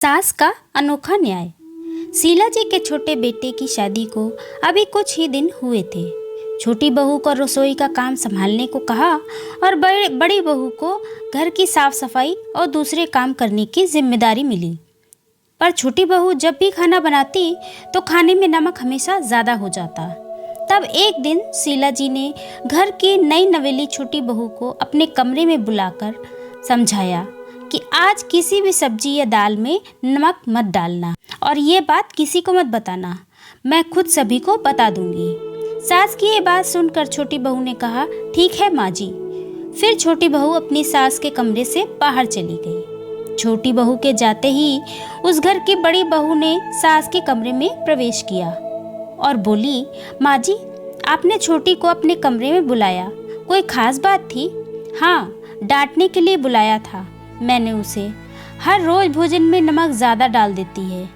सास का अनोखा न्याय। शीला जी के छोटे बेटे की शादी को अभी कुछ ही दिन हुए थे। छोटी बहू को रसोई का काम संभालने को कहा और बड़ी बहू को घर की साफ सफाई और दूसरे काम करने की जिम्मेदारी मिली। पर छोटी बहू जब भी खाना बनाती तो खाने में नमक हमेशा ज़्यादा हो जाता। तब एक दिन शीला जी ने घर की नई नवेली छोटी बहू को अपने कमरे में बुलाकर समझाया कि आज किसी भी सब्जी या दाल में नमक मत डालना और ये बात किसी को मत बताना, मैं खुद सभी को बता दूंगी। सास की ये बात सुनकर छोटी बहू ने कहा, ठीक है माँ जी। फिर छोटी बहू अपनी सास के कमरे से बाहर चली गई। छोटी बहू के जाते ही उस घर की बड़ी बहू ने सास के कमरे में प्रवेश किया और बोली, माँ जी आपने छोटी को अपने कमरे में बुलाया, कोई खास बात थी? हाँ, डांटने के लिए बुलाया था मैंने उसे, हर रोज भोजन में नमक ज़्यादा डाल देती है।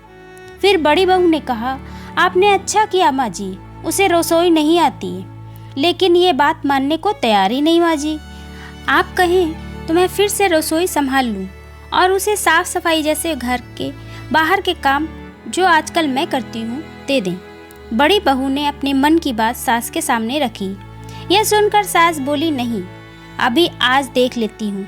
फिर बड़ी बहू ने कहा, आपने अच्छा किया माँ जी, उसे रसोई नहीं आती, लेकिन ये बात मानने को तैयार ही नहीं माँ जी। आप कहें तो मैं फिर से रसोई संभाल लूँ और उसे साफ सफाई जैसे घर के बाहर के काम जो आजकल मैं करती हूँ दे दें। बड़ी बहू ने अपने मन की बात सास के सामने रखी। यह सुनकर सास बोली, नहीं, अभी आज देख लेती हूँ।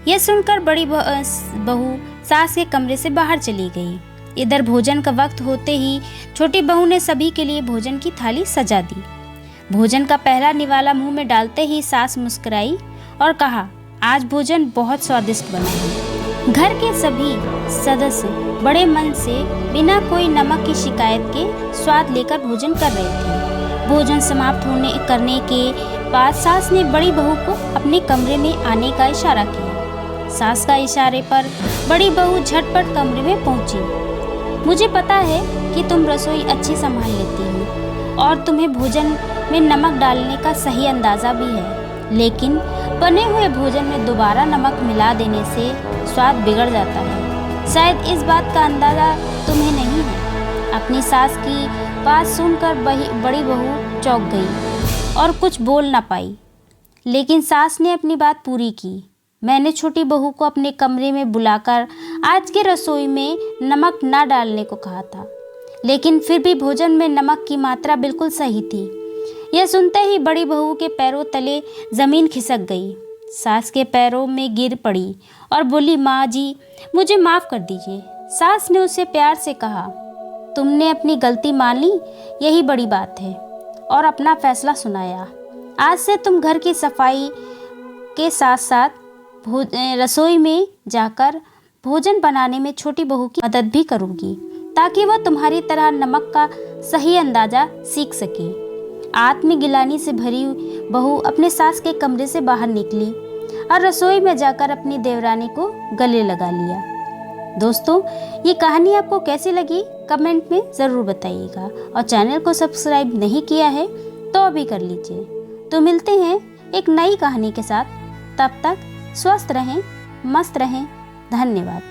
यह सुनकर बड़ी बहू सास के कमरे से बाहर चली गई। इधर भोजन का वक्त होते ही छोटी बहू ने सभी के लिए भोजन की थाली सजा दी। भोजन का पहला निवाला मुंह में डालते ही सास मुस्कुराई और कहा, आज भोजन बहुत स्वादिष्ट बना है। घर के सभी सदस्य बड़े मन से बिना कोई नमक की शिकायत के स्वाद लेकर भोजन कर रहे थे। भोजन समाप्त करने के बाद सास ने बड़ी बहू को अपने कमरे में आने का इशारा किया। सास का इशारे पर बड़ी बहू झटपट कमरे में पहुंची। मुझे पता है कि तुम रसोई अच्छी संभाल लेती हो और तुम्हें भोजन में नमक डालने का सही अंदाज़ा भी है, लेकिन बने हुए भोजन में दोबारा नमक मिला देने से स्वाद बिगड़ जाता है। शायद इस बात का अंदाज़ा तुम्हें नहीं है। अपनी सास की बात सुनकर बड़ी बहू चौंक गई और कुछ बोल ना पाई, लेकिन सास ने अपनी बात पूरी की। मैंने छोटी बहू को अपने कमरे में बुलाकर आज की रसोई में नमक ना डालने को कहा था, लेकिन फिर भी भोजन में नमक की मात्रा बिल्कुल सही थी। यह सुनते ही बड़ी बहू के पैरों तले ज़मीन खिसक गई। सास के पैरों में गिर पड़ी और बोली, माँ जी मुझे माफ़ कर दीजिए। सास ने उसे प्यार से कहा, तुमने अपनी गलती मान ली, यही बड़ी बात है, और अपना फैसला सुनाया। आज से तुम घर की सफाई के साथ साथ रसोई में जाकर भोजन बनाने में छोटी बहू की मदद भी करूँगी, ताकि वह तुम्हारी तरह नमक का सही अंदाज़ा सीख सके। आत्मगिलानी से भरी बहू अपने सास के कमरे से बाहर निकली और रसोई में जाकर अपनी देवरानी को गले लगा लिया। दोस्तों, ये कहानी आपको कैसी लगी कमेंट में ज़रूर बताइएगा, और चैनल को सब्सक्राइब नहीं किया है तो अभी कर लीजिए। तो मिलते हैं एक नई कहानी के साथ, तब तक स्वस्थ रहें, मस्त रहें। धन्यवाद।